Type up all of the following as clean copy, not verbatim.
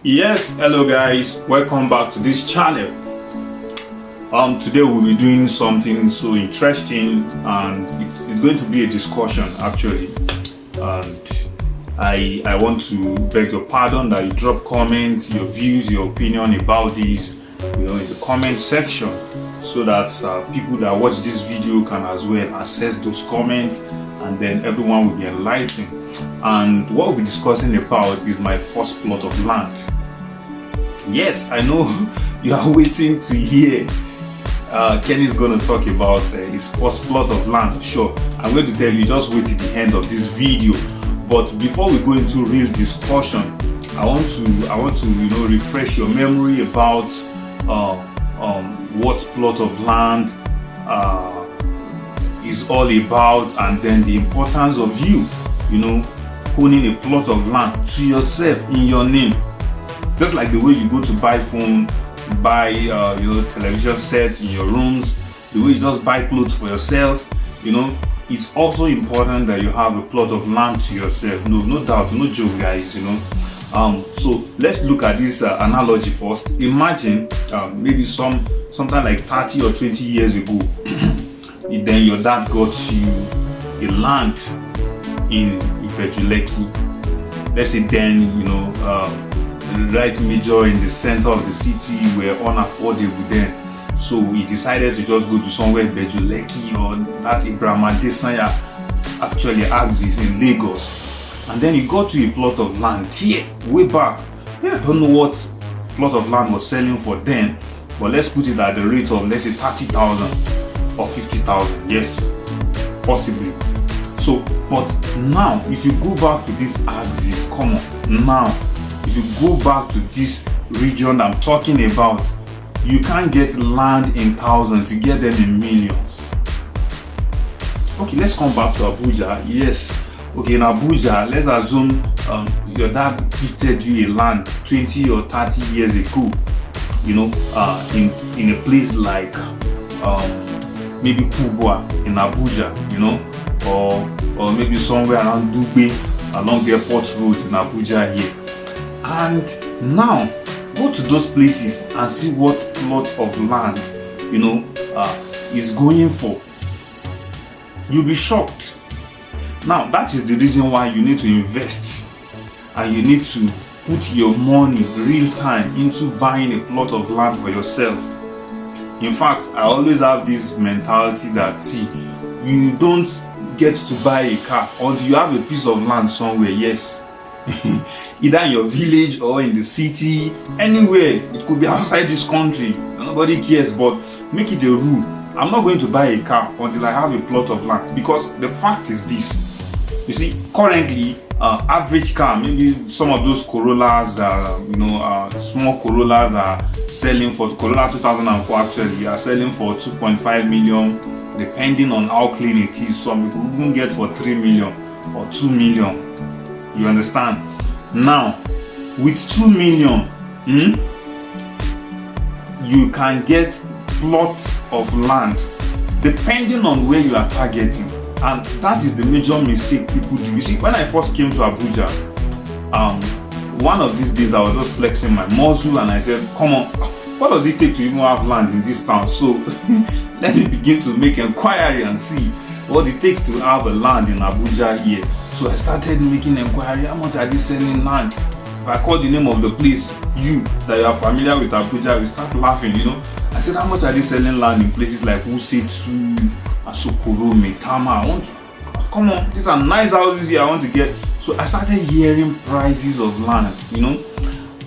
Yes, hello guys, welcome back to this channel. Today we'll be doing something so interesting, and it's going to be a discussion actually. And I want to beg your pardon that you drop comments, your views, your opinion about this, in the comment section, so that people that watch this video can as well access those comments, and then everyone will be enlightened. And what we'll be discussing about is my first plot of land. Yes, I know you are waiting to hear Kenny's going to talk about his first plot of land. Sure, I'm going to tell you, just wait till the end of this video. But before we go into real discussion, I want to refresh your memory about what plot of land is all about, and then the importance of you owning a plot of land to yourself in your name. Just like the way you go to buy phone, buy television sets in your rooms, the way you just buy clothes for yourself, it's also important that you have a plot of land to yourself. No doubt, no joke, guys. So let's look at this analogy first. Imagine maybe sometime like 30 or 20 years ago, then your dad got you a land in Ibeju-Lekki. Let's say then right major in the center of the city were unaffordable then. So he decided to just go to somewhere Ibeju-Lekki, or that Ibrahim Adesanya actually axis in Lagos. And then he got to a plot of land here, way back. I don't know what plot of land was selling for then, but let's put it at the rate of, let's say, 30,000 or 50,000. Yes, possibly. So, but now, if you go back to this axis, come on, now, if you go back to this region I'm talking about, you can't get land in thousands, you get them in millions. Okay, let's come back to Abuja. Yes, okay, in Abuja, let's assume your dad gifted you a land 20 or 30 years ago, in a place like maybe Kubwa in Abuja, or maybe somewhere around Dugbe along the airport road in Abuja here. And now go to those places and see what plot of land is going for. You'll be shocked. Now that is the reason why you need to invest, and you need to put your money real time into buying a plot of land for yourself. In fact, I always have this mentality that, see, you don't get to buy a car until you have a piece of land somewhere. Yes. Either in your village or in the city, anywhere. It could be outside this country, nobody cares, but make it a rule. I'm not going to buy a car until I have a plot of land, because the fact is this. You see, currently average car, maybe some of those Corollas, small Corollas are selling for, Corolla 2004 actually are selling for 2.5 million, depending on how clean it is. Some people even get for 3 million or 2 million. You understand? Now, with 2 million, you can get plots of land depending on where you are targeting. And that is the major mistake people do. You see, when I first came to Abuja, one of these days I was just flexing my muscle, and I said, come on, what does it take to even have land in this town? So let me begin to make inquiry and see what it takes to have a land in Abuja here. So I started making inquiry. How much are they selling land? If I call the name of the place, you that you are familiar with Abuja will start laughing. I said, how much are they selling land in places like Usetu, Asokoro, Metama? Come on, these are nice houses here I want to get. So I started hearing prices of land.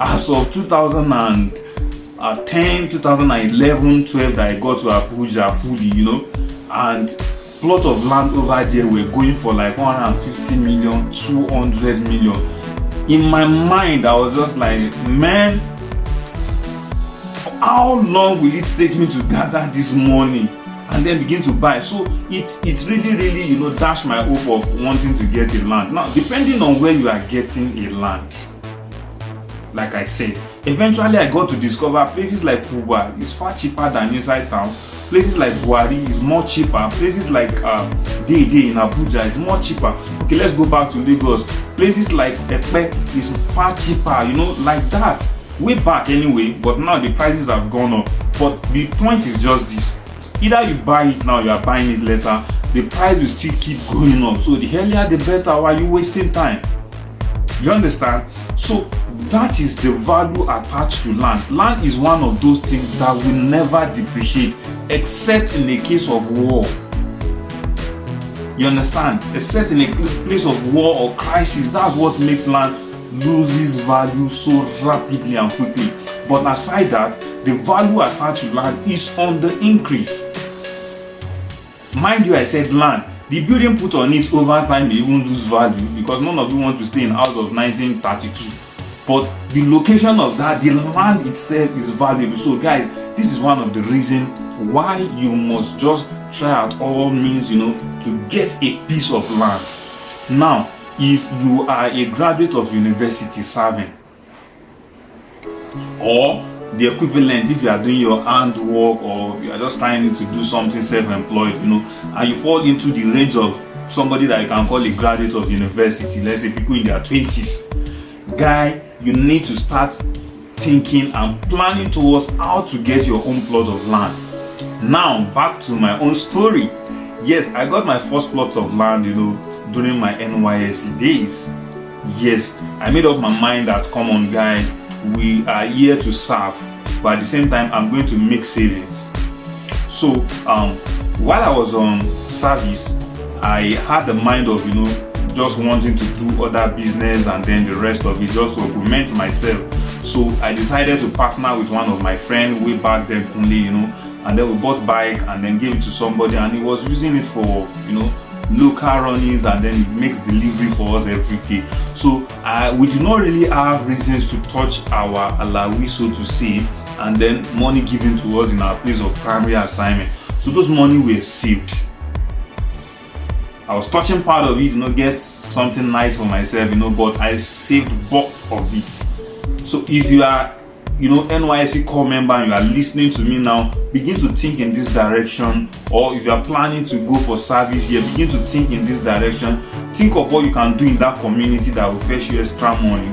As of 2010, 2011, 12 that I got to Abuja fully, and plot of land over there were going for like 150 million, 200 million. In my mind, I was just like, man, how long will it take me to gather this money and then begin to buy? So it's really dashed my hope of wanting to get a land. Now, depending on where you are getting a land, like I said, eventually I got to discover places like Kubwa is far cheaper than inside town, Places like Buhari is more cheaper. Places like Dei in Abuja is more cheaper. Okay, let's go back to Lagos. Places like Epe is far cheaper, like that. Way back anyway, but now the prices have gone up. But the point is just this: either you buy it now, you are buying it later, the price will still keep going up. So the earlier the better. Why are you wasting time? You understand? So that is the value attached to land. Land is one of those things that will never depreciate, except in the case of war. You understand? Except in a place of war or crisis. That's what makes land loses value so rapidly and quickly. But aside that, the value attached to land is on the increase. Mind you, I said land. The building put on it over time may even lose value, because none of you want to stay in house of 1932. But the location of that, the land itself is valuable. So guys, this is one of the reasons why you must just try at all means, to get a piece of land. Now, if you are a graduate of university serving, or the equivalent, if you are doing your handwork or you are just trying to do something self-employed, and you fall into the range of somebody that you can call a graduate of university, let's say people in their 20s, guy, you need to start thinking and planning towards how to get your own plot of land. Now, back to my own story. Yes, I got my first plot of land, during my NYSC days. Yes, I made up my mind that, come on, guy, we are here to serve, but at the same time, I'm going to make savings. So, while I was on service, I had the mind of, just wanting to do other business and then the rest of it, just to augment myself. So I decided to partner with one of my friends way back then, only, and then we bought bike and then gave it to somebody, and he was using it for, local runnings, and then it makes delivery for us every day. So we did not really have reasons to touch our alawi, so to say, and then money given to us in our place of primary assignment. So those money were saved. I was touching part of it, get something nice for myself, but I saved bulk of it. So if you are, NYSC core member and you are listening to me now, begin to think in this direction. Or if you are planning to go for service here, begin to think in this direction. Think of what you can do in that community that will fetch you extra money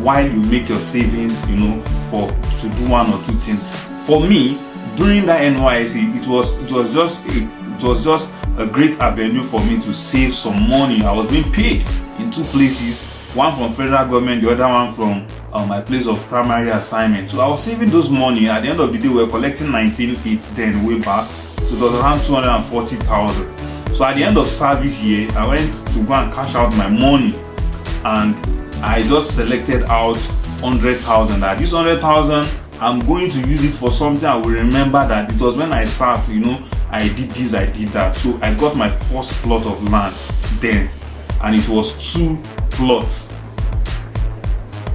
while you make your savings, to do one or two things. For me, during that NYSC, it was just a great avenue for me to save some money. I was being paid in two places, one from federal government, the other one from my place of primary assignment. So I was saving those money. At the end of the day, we were collecting 19.8 then, way back, so it was around 240,000. So at the end of service year, I went to go and cash out my money, and I just selected out 100,000. That this 100,000, I'm going to use it for something I will remember that it was when I served, I did this, I did that. So I got my first plot of land then, and it was 2 plots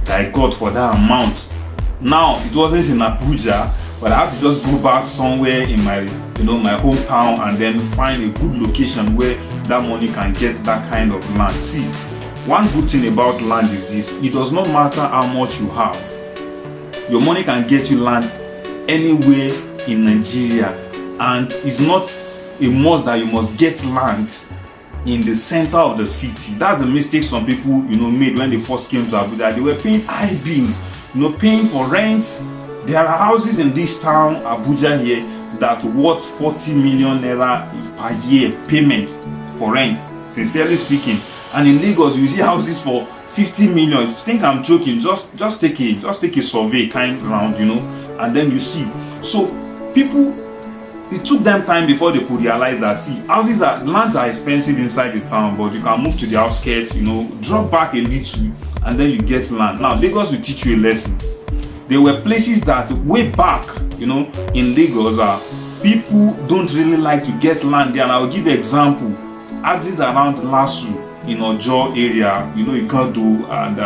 that I got for that amount. Now, it wasn't in Abuja, but I had to just go back somewhere in my, my hometown, and then find a good location where that money can get that kind of land. See, one good thing about land is this: it does not matter how much you have. Your money can get you land anywhere in Nigeria, and it's not a must that you must get land in the center of the city. That's the mistake some people made when they first came to Abuja. They were paying high bills, paying for rent. There are houses in this town, Abuja here, that worth 40 million naira per year payment for rent, sincerely speaking. And in Lagos, you see houses for 50 million. If you think I'm joking, just take a survey kind round, and then you see. So people, it took them time before they could realize that, see, lands are expensive inside the town, but you can move to the outskirts, drop back a little, and then you get land. Now, Lagos will teach you a lesson. There were places that way back, in Lagos, people don't really like to get land there. And I'll give you an example. Axis around Lasu in Ojo area, Igado and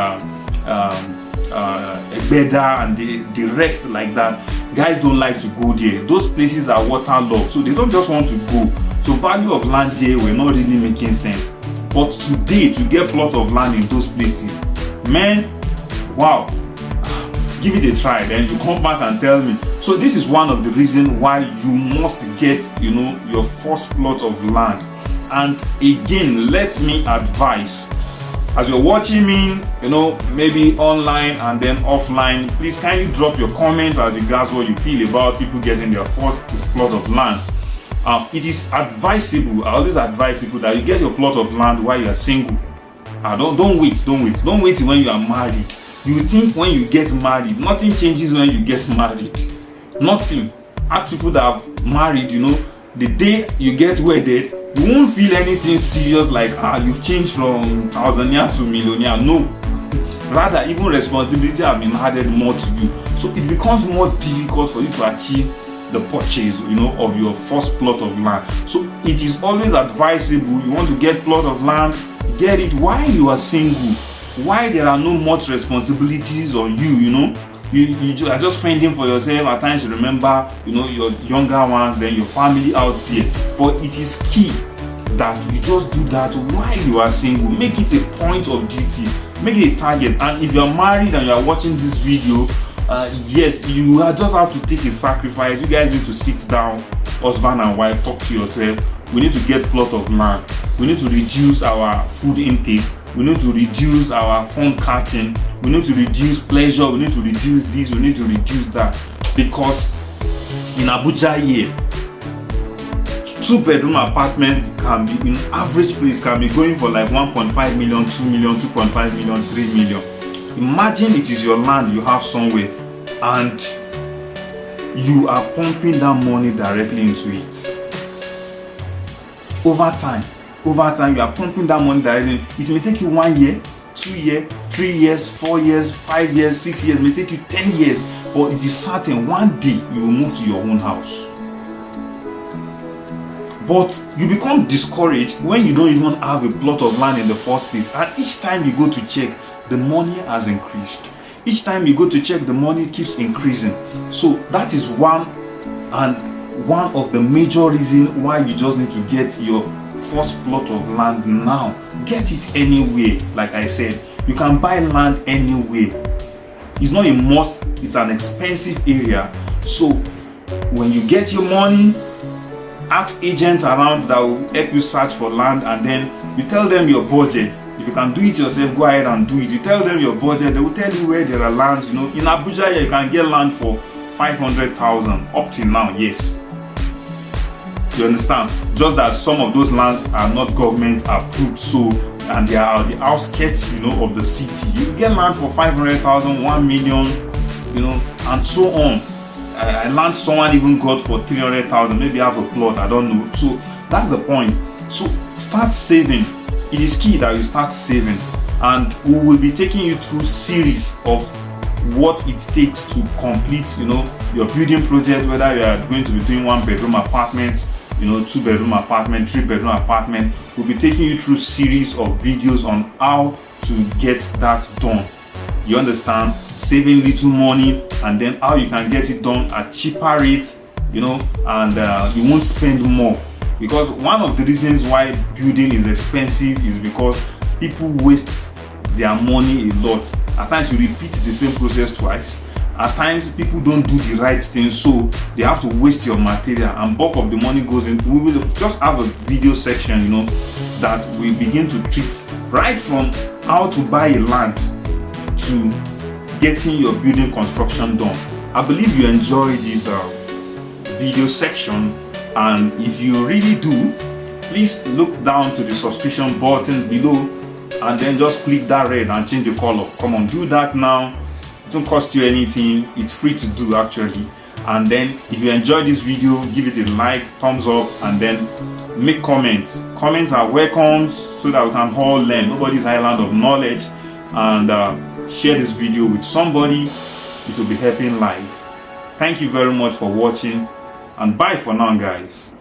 Egbeda and the rest like that. Guys don't like to go there. Those places are waterlogged, so they don't just want to go. So value of land there were not really making sense. But today, to get plot of land in those places, man, wow. give it a try, then you come back and tell me. So this is one of the reasons why you must get, you know, your first plot of land. And again, let me advise, as you're watching me, you know, maybe online and then offline, please kindly drop your comment as regards what you feel about people getting their first plot of land. It is advisable, I always advise people that you get your plot of land while you are single. Don't wait when you are married. You think when you get married, nothing changes when you get married. Nothing. Ask people that have married, you know, the day you get wedded, you won't feel anything serious like you've changed from thousandaire to millionaire. No. Rather, even responsibility have been added more to you. So it becomes more difficult for you to achieve the purchase, you know, of your first plot of land. So it is always advisable, you want to get plot of land, get it while you are single, while there are no much responsibilities on you, you know. You are just fending for yourself. At times you remember, you know, your younger ones, then your family out there. But it is key that you just do that while you are single. Make it a point of duty, make it a target. And if you are married and you are watching this video, yes, you just have to take a sacrifice. You guys need to sit down, husband and wife, talk to yourself. We need to get plot of land. We need to reduce our food intake. We need to reduce our phone catching. We need to reduce pleasure. We need to reduce this. We need to reduce that. Because in Abuja here, 2-bedroom apartment can be, in average place, can be going for like 1.5 million, 2 million, 2.5 million, 3 million. Imagine it is your land you have somewhere and you are pumping that money directly into it. Over time you are pumping that money directly. It may take you 1 year, 2 years, 3 years, 4 years, 5 years, 6 years, it may take you 10 years, but it is certain one day you will move to your own house. But you become discouraged when you don't even have a plot of land in the first place, and each time you go to check, the money has increased. Each time you go to check, the money keeps increasing. So that is one of the major reasons why you just need to get your first plot of land now. Get it anywhere. Like I said, you can buy land anywhere. It's not a must, it's an expensive area. So when you get your money, ask agents around that will help you search for land, and then you tell them your budget. If you can do it yourself, go ahead and do it. You tell them your budget, they will tell you where there are lands. You know, in Abuja you can get land for 500,000 up till now. Yes, you understand? Just that some of those lands are not government approved, so, and they are the outskirts, you know, of the city. You get land for 500,000, 1 million, you know, and so on. Land someone even got for 300,000, maybe have a plot, I don't know. So that's the point. So start saving. It is key that you start saving, and we will be taking you through series of what it takes to complete, you know, your building project, whether you are going to be doing 1-bedroom apartment, you know, 2-bedroom apartment, 3-bedroom apartment. We'll be taking you through series of videos on how to get that done. You understand? Saving little money, and then how you can get it done at cheaper rates, you know, and you won't spend more. Because one of the reasons why building is expensive is because people waste their money a lot. At times you repeat the same process twice. At times people don't do the right thing, so they have to waste your material, and bulk of the money goes in. We will just have a video section, you know, that we begin to treat right from how to buy a land to getting your building construction done. I believe you enjoy this video section, and if you really do, please look down to the subscription button below and then just click that red and change the color. Come on, do that now. It won't cost you anything. It's free to do actually. And then if you enjoyed this video, give it a like, thumbs up, and then make comments. Comments are welcome so that we can all learn. Nobody's island of knowledge. And share this video with somebody. It will be helping life. Thank you very much for watching, and bye for now, guys.